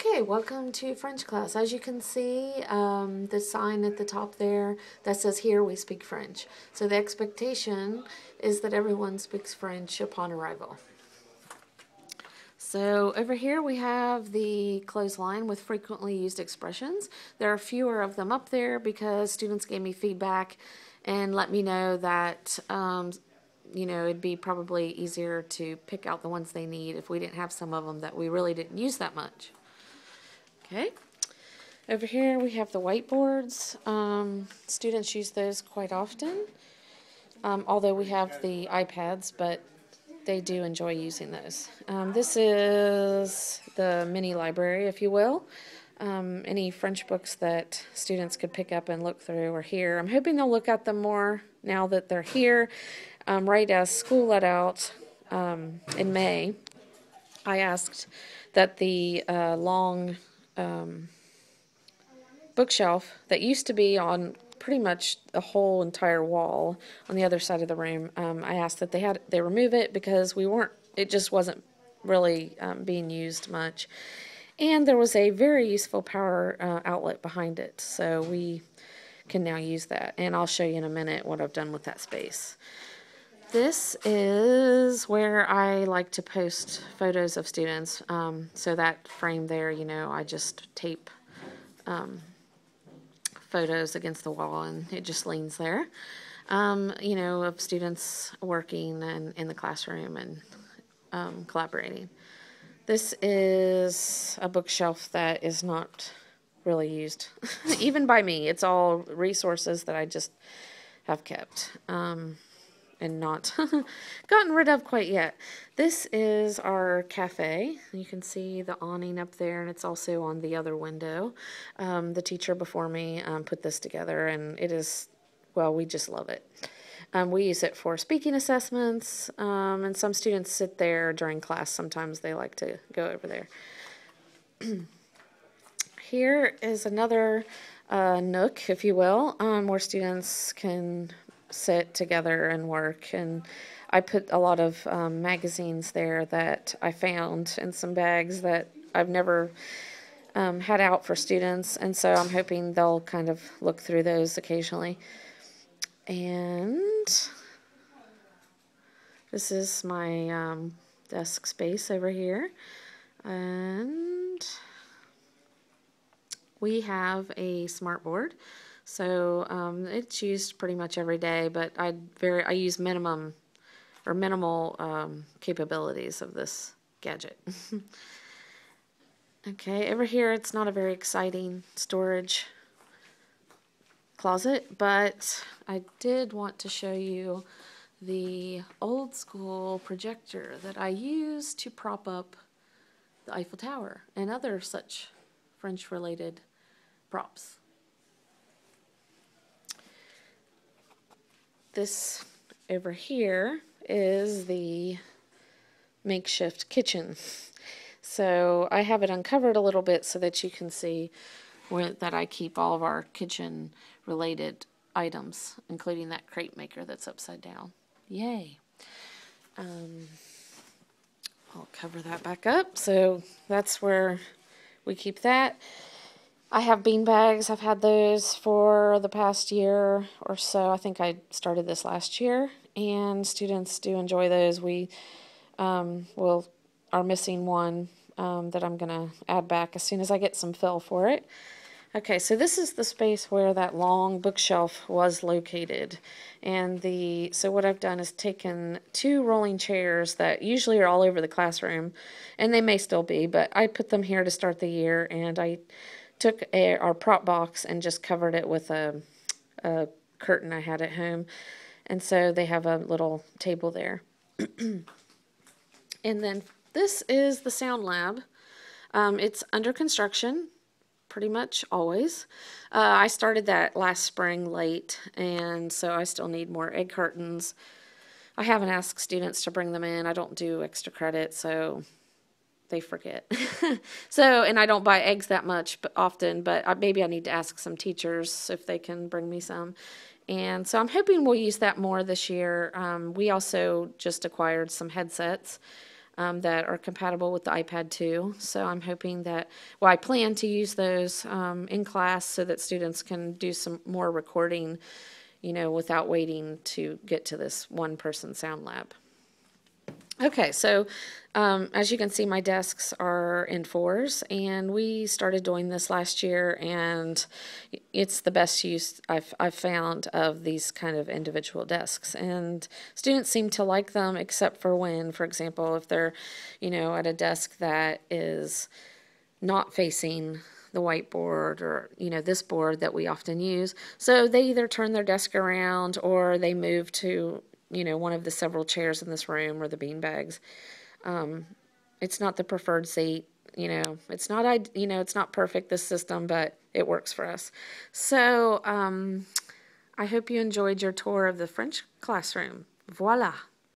Okay, welcome to French class. As you can see, the sign at the top there that says here we speak French. So the expectation is that everyone speaks French upon arrival. So over here we have the clothesline with frequently used expressions. There are fewer of them up there because students gave me feedback and let me know that it'd be probably easier to pick out the ones they need if we didn't have some of them that we really didn't use that much. Okay. Over here we have the whiteboards. Students use those quite often, although we have the iPads, but they do enjoy using those. This is the mini library, if you will. Any French books that students could pick up and look through are here. I'm hoping they'll look at them more now that they're here. Right as school let out in May, I asked that the long bookshelf that used to be on pretty much the whole entire wall on the other side of the room, I asked that they remove it because it just wasn't really being used much. And there was a very useful power outlet behind it, so we can now use that. And I'll show you in a minute what I've done with that space. This is where I like to post photos of students. So that frame there, I just tape photos against the wall and it just leans there. Of students working and in the classroom and collaborating. This is a bookshelf that is not really used, even by me. It's all resources that I just have kept and not gotten rid of quite yet. This is our cafe. You can see the awning up there, and it's also on the other window. The teacher before me put this together, and it is, well, we just love it. We use it for speaking assessments, and some students sit there during class. Sometimes they like to go over there. Here is another nook, if you will, where students can sit together and work. And I put a lot of magazines there that I found in some bags that I've never had out for students. And so I'm hoping they'll kind of look through those occasionally. And this is my desk space over here. And we have a smart board. So it's used pretty much every day, but I use minimal capabilities of this gadget. Okay, over here it's not a very exciting storage closet, but I did want to show you the old school projector that I use to prop up the Eiffel Tower and other such French related props. This over here is the makeshift kitchen. So I have it uncovered a little bit so that you can see that I keep all of our kitchen related items, including that crepe maker that's upside down. Yay. I'll cover that back up. So that's where we keep that. I have bean bags. I've had those for the past year or so. I think I started this last year, and students do enjoy those. We are missing one that I'm going to add back as soon as I get some fill for it. Okay, so this is the space where that long bookshelf was located. And so what I've done is taken 2 rolling chairs that usually are all over the classroom, and they may still be, but I put them here to start the year, and I took our prop box and just covered it with a curtain I had at home. And so they have a little table there. And then this is the sound lab. It's under construction, pretty much always. I started that last spring late, and so I still need more egg cartons. I haven't asked students to bring them in. I don't do extra credit, so they forget. And I don't buy eggs that much often, but maybe I need to ask some teachers if they can bring me some. And so I'm hoping we'll use that more this year. We also just acquired some headsets that are compatible with the iPad 2. So I'm hoping that, well, I plan to use those in class so that students can do some more recording, without waiting to get to this one-person sound lab. Okay, so as you can see, my desks are in 4s, and we started doing this last year, and it's the best use I've found of these kind of individual desks. And students seem to like them, except for when, for example, if they're, at a desk that is not facing the whiteboard or, this board that we often use. So they either turn their desk around or they move to, one of the several chairs in this room or the bean bags. It's not the preferred seat. It's not, it's not perfect, this system, but it works for us. So I hope you enjoyed your tour of the French classroom. Voila.